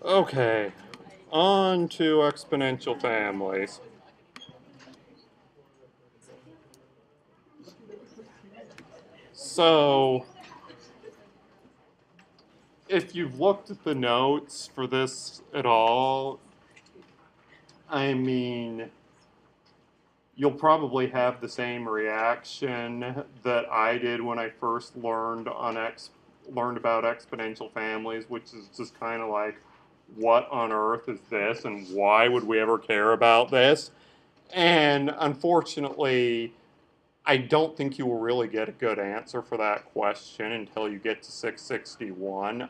Okay, on to exponential families. So, if you've looked at the notes for this at all, I mean, you'll probably have the same reaction that I did when I first learned about exponential families, which is just kind of like, what on earth is this, and why would we ever care about this? And unfortunately, I don't think you will really get a good answer for that question until you get to 661.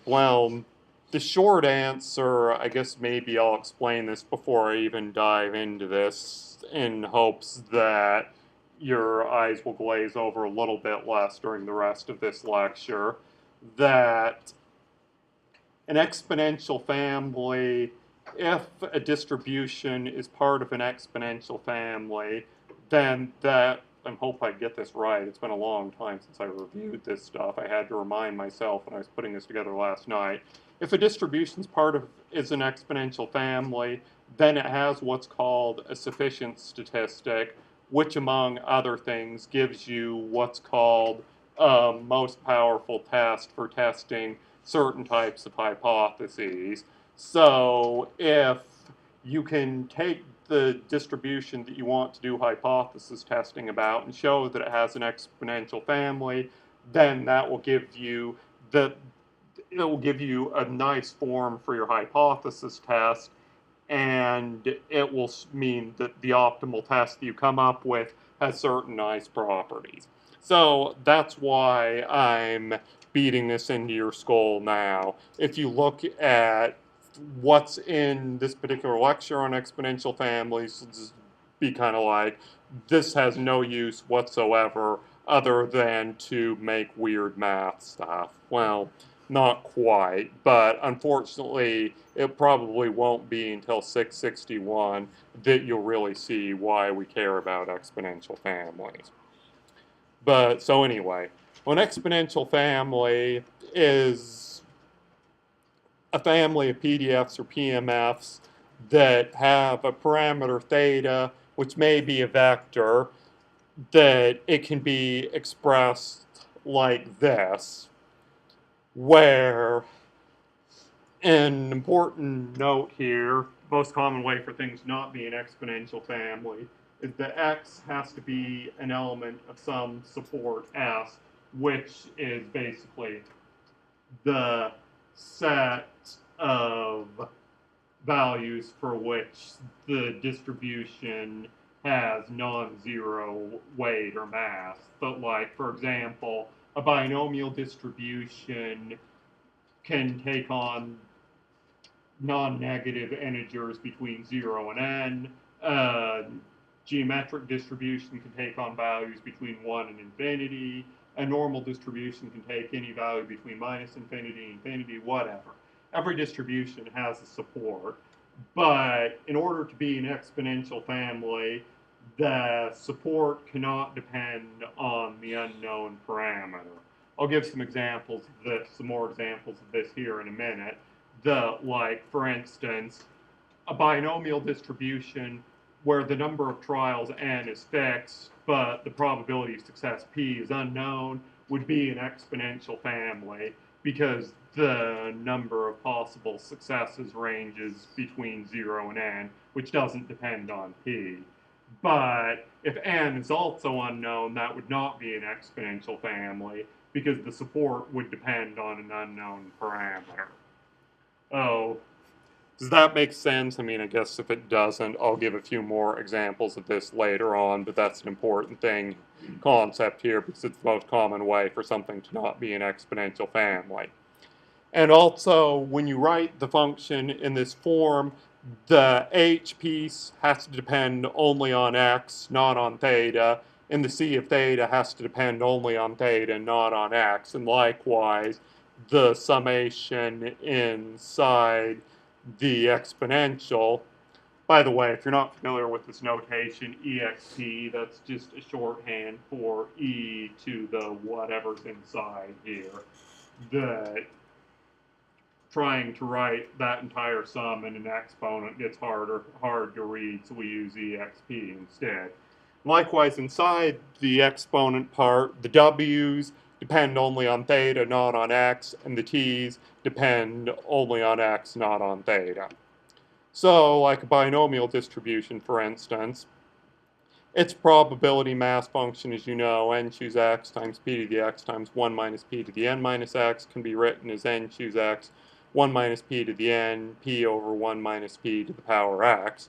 Well, the short answer, I guess maybe I'll explain this before I even dive into this in hopes that your eyes will glaze over a little bit less during the rest of this lecture. That an exponential family, if a distribution is part of an exponential family, then that, I hope I get this right. It's been a long time since I reviewed this stuff. I had to remind myself when I was putting this together last night. If a distribution's part of is an exponential family, then it has what's called a sufficient statistic, which among other things gives you what's called a most powerful test for testing certain types of hypotheses. So if you can take the distribution that you want to do hypothesis testing about and show that it has an exponential family, then that will give you the it will give you a nice form for your hypothesis test, and it will mean that the optimal test that you come up with has certain nice properties. So that's why I'm beating this into your skull now. If you look at what's in this particular lecture on exponential families, just be kind of like, this has no use whatsoever other than to make weird math stuff. Well, not quite, but unfortunately, it probably won't be until 661 that you'll really see why we care about exponential families. But so anyway, an exponential family is a family of PDFs or PMFs that have a parameter theta, which may be a vector, that it can be expressed like this, where an important note here, most common way for things not being exponential family, is that x has to be an element of some support s, which is basically the set of values for which the distribution has non-zero weight or mass. But like, for example, a binomial distribution can take on non-negative integers between 0 and n. Geometric distribution can take on values between 1 and infinity. A normal distribution can take any value between minus infinity and infinity, whatever. Every distribution has a support, but in order to be an exponential family, the support cannot depend on the unknown parameter. I'll give some examples of this, some more examples of this here in a minute. Like, for instance, a binomial distribution where the number of trials n is fixed, but the probability of success p is unknown, would be an exponential family because the number of possible successes ranges between 0 and n, which doesn't depend on p. But if n is also unknown, that would not be an exponential family because the support would depend on an unknown parameter. Oh, does that make sense? I mean, I guess if it doesn't, I'll give a few more examples of this later on, but that's an important concept here, because it's the most common way for something to not be an exponential family. And also, when you write the function in this form, the h piece has to depend only on x, not on theta, and the c of theta has to depend only on theta, not on x, and likewise, the summation inside the exponential. By the way, if you're not familiar with this notation, exp, that's just a shorthand for e to the whatever's inside here. The trying to write that entire sum in an exponent gets hard to read, so we use exp instead. Likewise, inside the exponent part, the w's depend only on theta, not on x, and the t's depend only on x, not on theta. So, like a binomial distribution, for instance, its probability mass function, as you know, n choose x times p to the x times 1 minus p to the n minus x, can be written as n choose x, 1 minus p to the n, p over 1 minus p to the power x.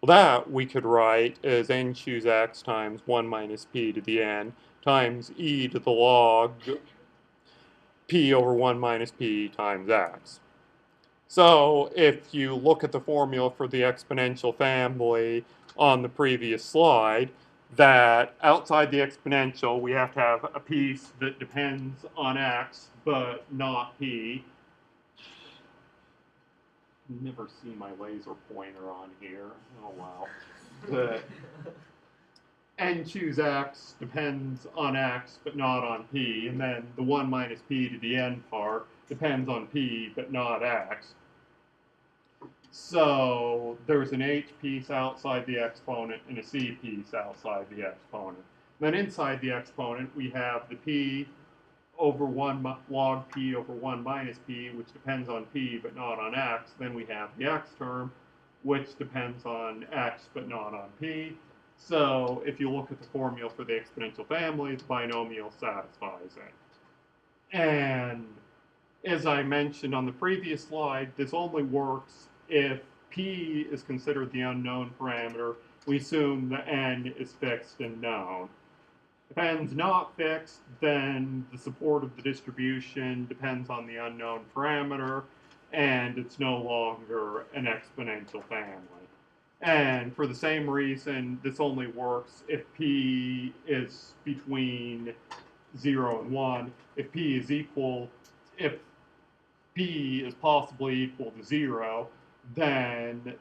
Well, that we could write as n choose x times 1 minus p to the n times e to the log p over 1 minus p times x. So if you look at the formula for the exponential family on the previous slide, that outside the exponential we have to have a piece that depends on x but not p. Never see my laser pointer on here. Oh wow. The n choose x depends on x but not on p, and then the 1 minus p to the n part depends on p but not x. So there's an h piece outside the exponent and a c piece outside the exponent. Then inside the exponent we have the p over 1 log p over 1 minus p, which depends on p but not on x. Then we have the x term, which depends on x but not on p. So if you look at the formula for the exponential family, the binomial satisfies it. And as I mentioned on the previous slide, this only works if p is considered the unknown parameter. We assume the n is fixed and known. If n's not fixed, then the support of the distribution depends on the unknown parameter, and it's no longer an exponential family. And for the same reason, this only works if p is between 0 and 1. If p is possibly equal to 0, then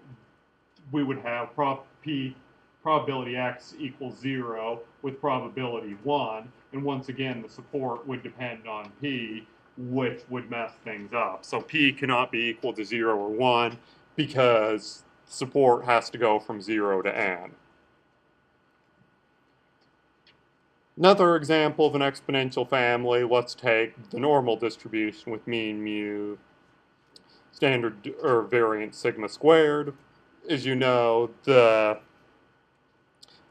we would have probability x equals 0 with probability 1, and once again the support would depend on p, which would mess things up. So p cannot be equal to 0 or 1 because support has to go from 0 to n. Another example of an exponential family, let's take the normal distribution with mean mu, standard or variance sigma squared. As you know, the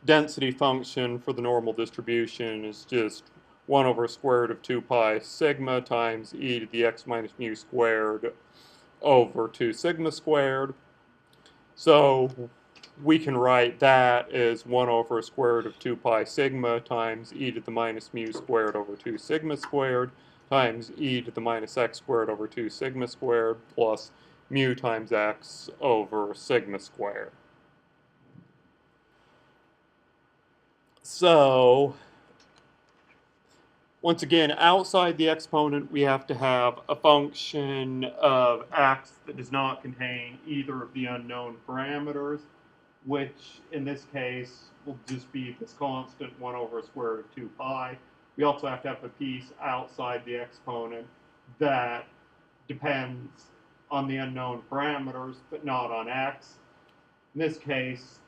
density function for the normal distribution is just 1 over square root of 2 pi sigma times e to the x minus mu squared over 2 sigma squared. So we can write that as 1 over square root of 2 pi sigma times e to the minus mu squared over 2 sigma squared times e to the minus x squared over 2 sigma squared plus mu times x over sigma squared. So once again, outside the exponent, we have to have a function of x that does not contain either of the unknown parameters, which in this case will just be this constant 1 over square root of 2 pi. We also have to have a piece outside the exponent that depends on the unknown parameters, but not on x. In this case,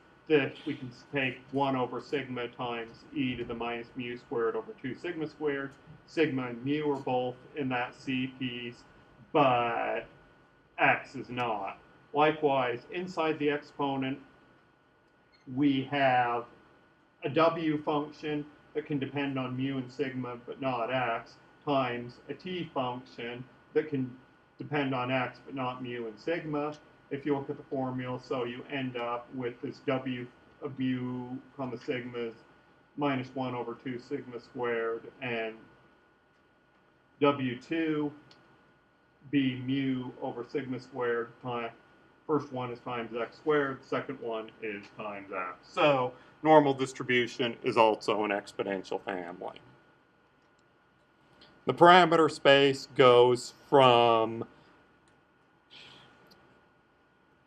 we can take 1 over sigma times e to the minus mu squared over 2 sigma squared. Sigma and mu are both in that c piece, but x is not. Likewise, inside the exponent, we have a w function that can depend on mu and sigma, but not x, times a t function that can depend on x, but not mu and sigma. If you look at the formula, so you end up with this w of mu on the sigmas minus 1 over 2 sigma squared, and w2 be mu over sigma squared times, first one is times x squared, second one is times x. So normal distribution is also an exponential family. The parameter space goes from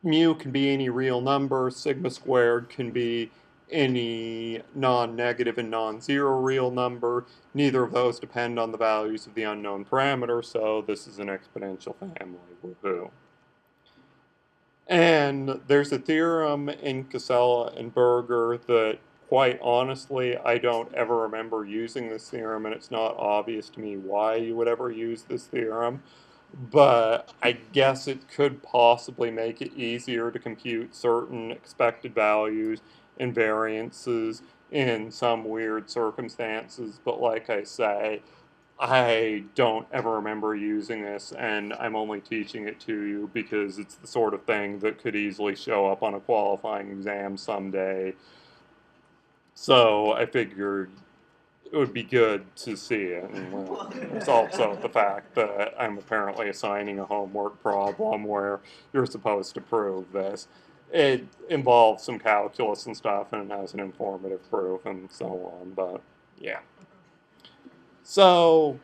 mu can be any real number, sigma squared can be any non-negative and non-zero real number. Neither of those depend on the values of the unknown parameter, so this is an exponential family. Woohoo. And there's a theorem in Casella and Berger that, quite honestly, I don't ever remember using this theorem, and it's not obvious to me why you would ever use this theorem. But I guess it could possibly make it easier to compute certain expected values and variances in some weird circumstances. But like I say, I don't ever remember using this, and I'm only teaching it to you because it's the sort of thing that could easily show up on a qualifying exam someday. So I figured it would be good to see it. And well, there's also the fact that I'm apparently assigning a homework problem where you're supposed to prove this. It involves some calculus and stuff, and it has an informative proof and so on, but yeah. So,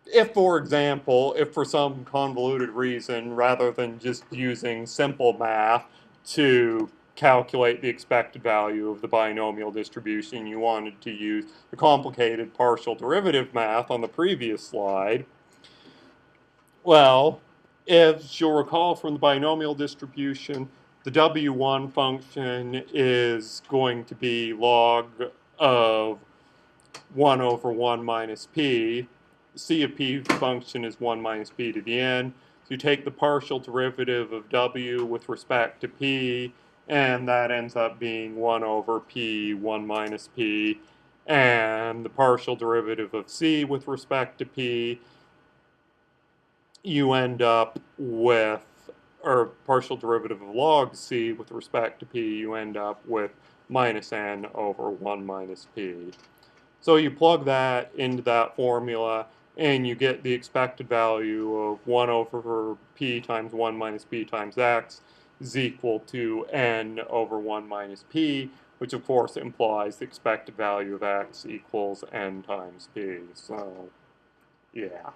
if, for example, if for some convoluted reason, rather than just using simple math to calculate the expected value of the binomial distribution, you wanted to use the complicated partial derivative math on the previous slide, well, if you'll recall from the binomial distribution, the W1 function is going to be log of 1 over 1 minus p. The C of p function is 1 minus p to the n. So you take the partial derivative of w with respect to p, and that ends up being 1 over p, 1 minus p. And the partial derivative of c with respect to p, you end up with, or partial derivative of log c with respect to p, you end up with minus n over 1 minus p. So you plug that into that formula, and you get the expected value of 1 over p times 1 minus p times x is equal to n over 1 minus p, which of course implies the expected value of x equals n times p. So, yeah.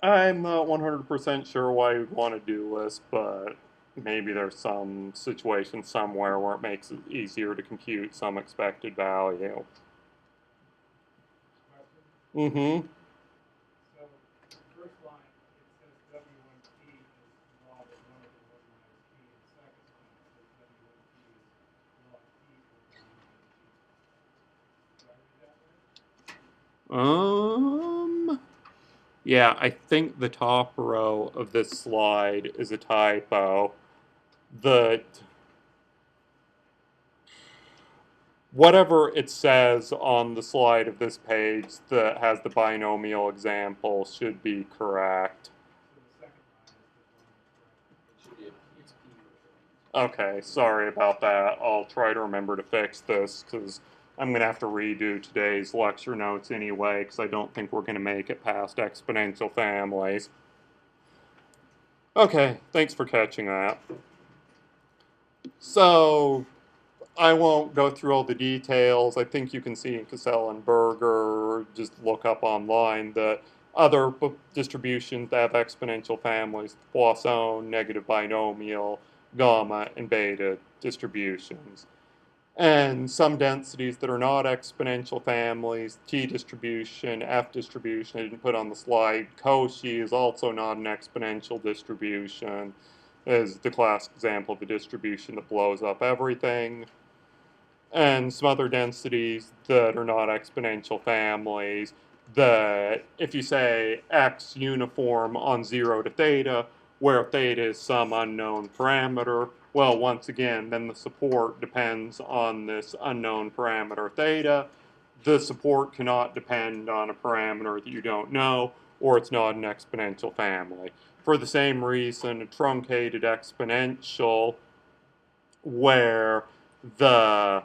I'm not 100% sure why you'd want to do this, but maybe there's some situation somewhere where it makes it easier to compute some expected value. Mm-hmm. So, first line, it says W1P is log of 1 over 1 minus P, and the second line it says W1P is log P over 1 minus P. Do I read that right? Yeah, I think the top row of this slide is a typo. The whatever it says on the slide of this page that has the binomial example should be correct. So the second line is the one that's correct. It's P. Okay, sorry about that. I'll try to remember to fix this because I'm going to have to redo today's lecture notes anyway because I don't think we're going to make it past exponential families. Okay, thanks for catching that. So, I won't go through all the details. I think you can see in Cassell and Berger, just look up online, that other distributions that have exponential families, Poisson, negative binomial, gamma, and beta distributions. And some densities that are not exponential families, T distribution, F distribution, I didn't put on the slide. Cauchy is also not an exponential distribution, is the classic example of a distribution that blows up everything. And some other densities that are not exponential families, that if you say x uniform on 0 to theta, where theta is some unknown parameter, well, once again, then the support depends on this unknown parameter theta. The support cannot depend on a parameter that you don't know, or it's not an exponential family. For the same reason, a truncated exponential, where the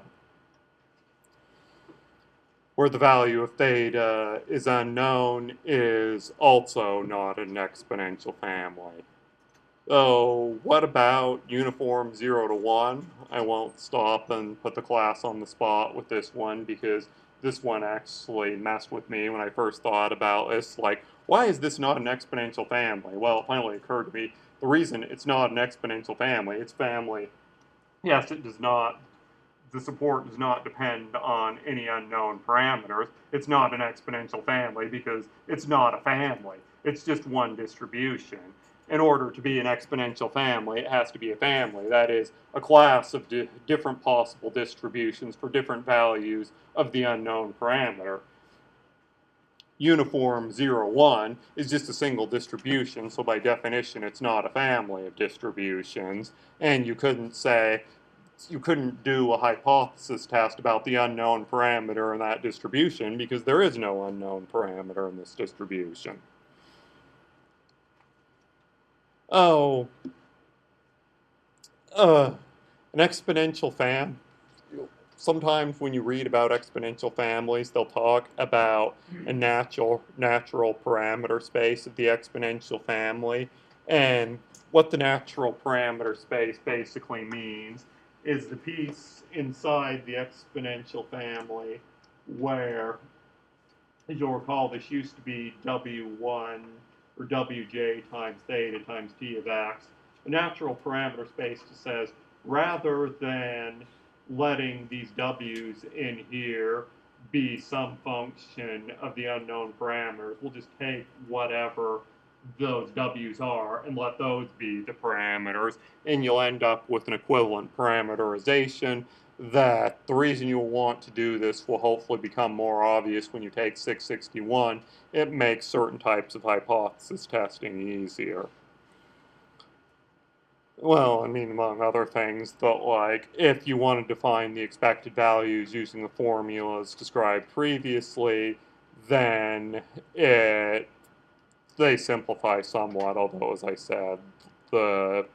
value of theta is unknown, is also not an exponential family. So what about uniform 0 to 1? I won't stop and put the class on the spot with this one because this one actually messed with me when I first thought about this. Like, why is this not an exponential family? Well, it finally occurred to me the reason it's not an exponential family, it's family Yes, it does not, the support does not depend on any unknown parameters. It's not an exponential family because it's not a family. It's just one distribution. In order to be an exponential family, it has to be a family. That is, a class of different possible distributions for different values of the unknown parameter. Uniform 0, 1 is just a single distribution, so by definition it's not a family of distributions. And you couldn't do a hypothesis test about the unknown parameter in that distribution because there is no unknown parameter in this distribution. Oh, an exponential sometimes when you read about exponential families, they'll talk about a natural parameter space of the exponential family. And what the natural parameter space basically means is the piece inside the exponential family where, as you'll recall, this used to be W1 or Wj times theta times t of x. The natural parameter space just says, rather than letting these w's in here be some function of the unknown parameters, we'll just take whatever those w's are and let those be the parameters, and you'll end up with an equivalent parameterization that the reason you'll want to do this will hopefully become more obvious when you take 661. It makes certain types of hypothesis testing easier. Well, I mean, among other things, but like, if you want to define the expected values using the formulas described previously, then they simplify somewhat, although, as I said, those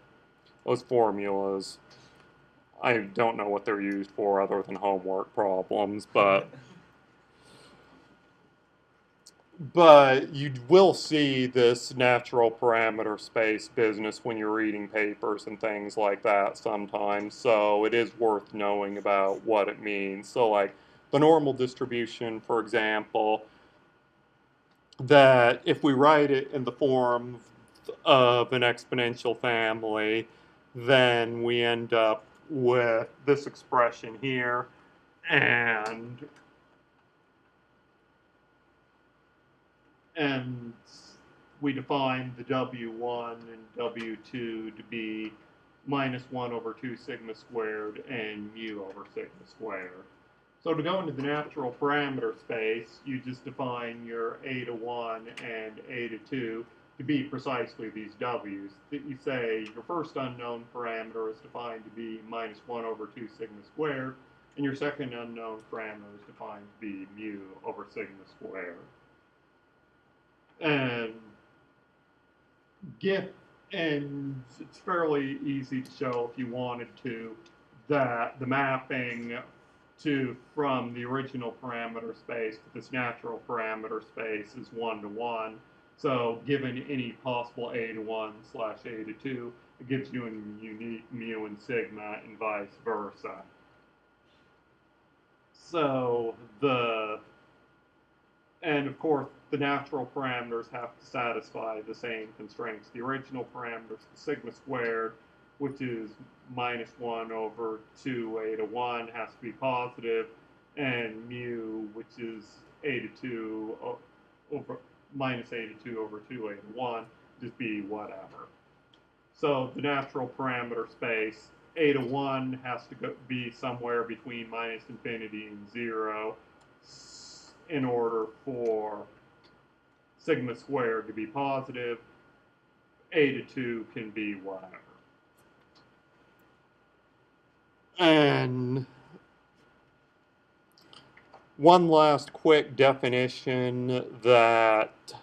formulas, I don't know what they're used for other than homework problems, but you will see this natural parameter space business when you're reading papers and things like that sometimes, so it is worth knowing about what it means. So like the normal distribution, for example, that if we write it in the form of an exponential family, then we end up with this expression here, and and we define the W1 and W2 to be minus 1 over 2 sigma squared and mu over sigma squared. So to go into the natural parameter space, you just define your a to 1 and a to 2 to be precisely these w's. You say your first unknown parameter is defined to be minus 1 over 2 sigma squared, and your second unknown parameter is defined to be mu over sigma squared. And and it's fairly easy to show if you wanted to that the mapping from the original parameter space to this natural parameter space is 1 to 1. So given any possible a to 1 slash a to 2, it gives you a unique mu and sigma and vice versa. So and of course, the natural parameters have to satisfy the same constraints. The original parameters, the sigma squared, which is minus 1 over 2a to 1, has to be positive, and mu, which is a to 2 over minus a to 2 over 2a to 1, just be whatever. So the natural parameter space, a to 1 has to be somewhere between minus infinity and 0 in order for sigma squared to be positive. A to 2 can be whatever. And one last quick definition that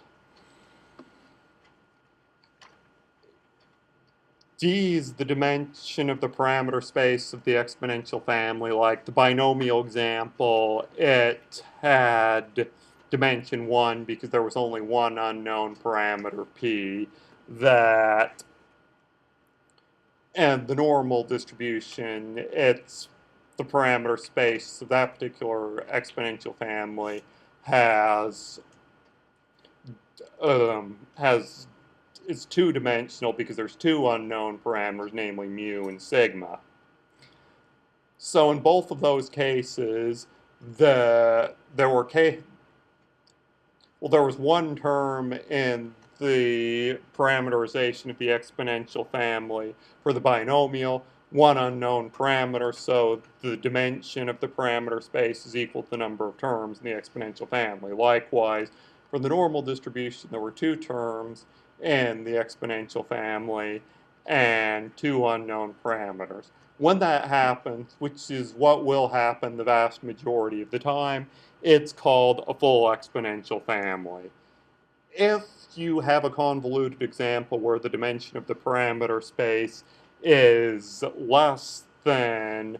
D is the dimension of the parameter space of the exponential family. Like the binomial example, it had dimension 1 because there was only one unknown parameter p. And the normal distribution, it's the parameter space of that particular exponential family has it's two-dimensional because there's two unknown parameters, namely mu and sigma. So in both of those cases, there was one term in the parameterization of the exponential family for the binomial, one unknown parameter, so the dimension of the parameter space is equal to the number of terms in the exponential family. Likewise, for the normal distribution, there were two terms in the exponential family and two unknown parameters. When that happens, which is what will happen the vast majority of the time, it's called a full exponential family. If you have a convoluted example where the dimension of the parameter space is less than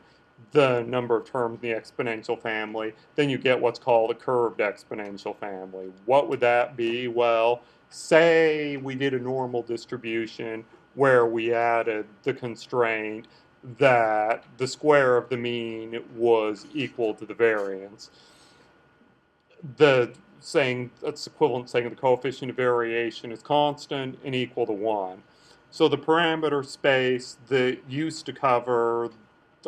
the number of terms in the exponential family, then you get what's called a curved exponential family. What would that be? Well, say we did a normal distribution where we added the constraint that the square of the mean was equal to the variance. That's equivalent to saying the coefficient of variation is constant and equal to 1. So the parameter space that used to cover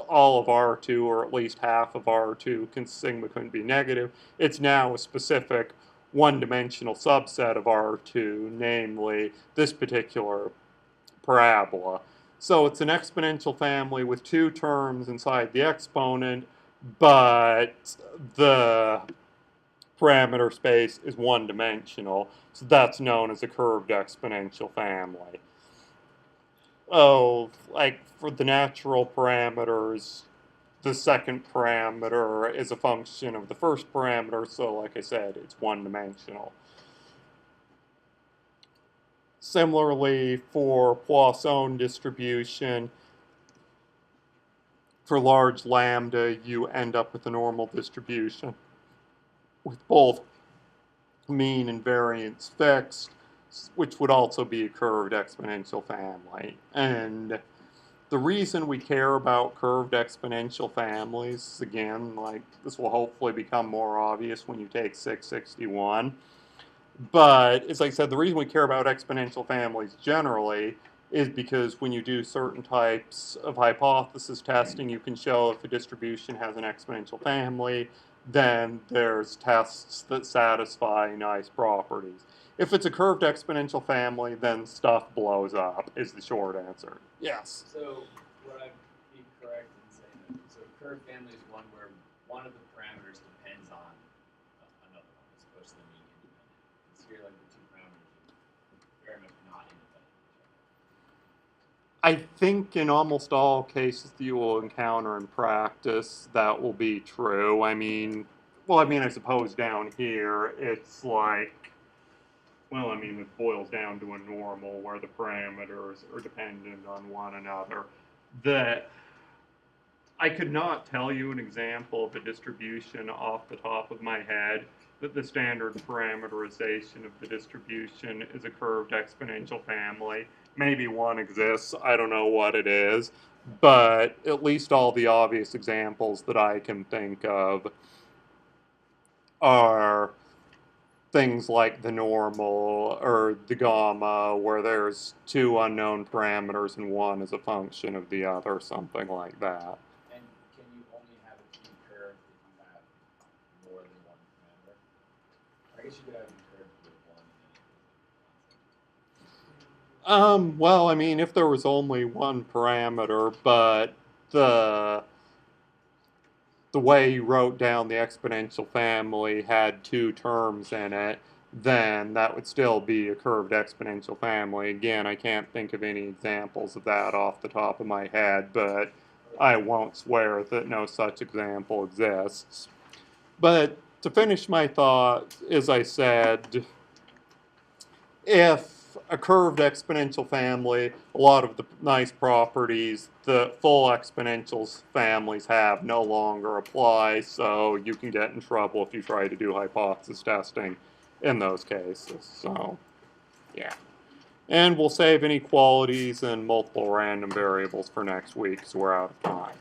all of R2, or at least half of R2, because sigma couldn't be negative, it's now a specific one-dimensional subset of R2, namely this particular parabola. So it's an exponential family with two terms inside the exponent, but the parameter space is one-dimensional, so that's known as a curved exponential family. Oh, like for the natural parameters, the second parameter is a function of the first parameter, so like I said, it's one-dimensional. Similarly, for Poisson distribution, for large lambda, you end up with a normal distribution with both mean and variance fixed, which would also be a curved exponential family. And the reason we care about curved exponential families, again, like this will hopefully become more obvious when you take 661, but as I said, the reason we care about exponential families generally is because when you do certain types of hypothesis testing, you can show if a distribution has an exponential family, then there's tests that satisfy nice properties. If it's a curved exponential family, then stuff blows up, is the short answer. Yes? So, would I be correct in saying that, so curved family is one where one of the parameters depends on another one, as opposed to them being independent? It's here like the two parameters are very much not independent of each other. I think in almost all cases that you will encounter in practice, that will be true. I suppose down here, it's like, it boils down to a normal where the parameters are dependent on one another. That I could not tell you an example of a distribution off the top of my head that the standard parameterization of the distribution is a curved exponential family. Maybe one exists, I don't know what it is, but at least all the obvious examples that I can think of are things like the normal or the gamma, where there's two unknown parameters and one is a function of the other, something like that. And can you only have it be curved if you have more than one parameter? I guess you could have it curved with one and then If there was only one parameter, but the way you wrote down the exponential family had two terms in it, then that would still be a curved exponential family. Again, I can't think of any examples of that off the top of my head, but I won't swear that no such example exists. But to finish my thought, as I said, if a curved exponential family, a lot of the nice properties the full exponentials families have no longer apply, so you can get in trouble if you try to do hypothesis testing in those cases. So, yeah. And we'll save inequalities and multiple random variables for next week, so we're out of time.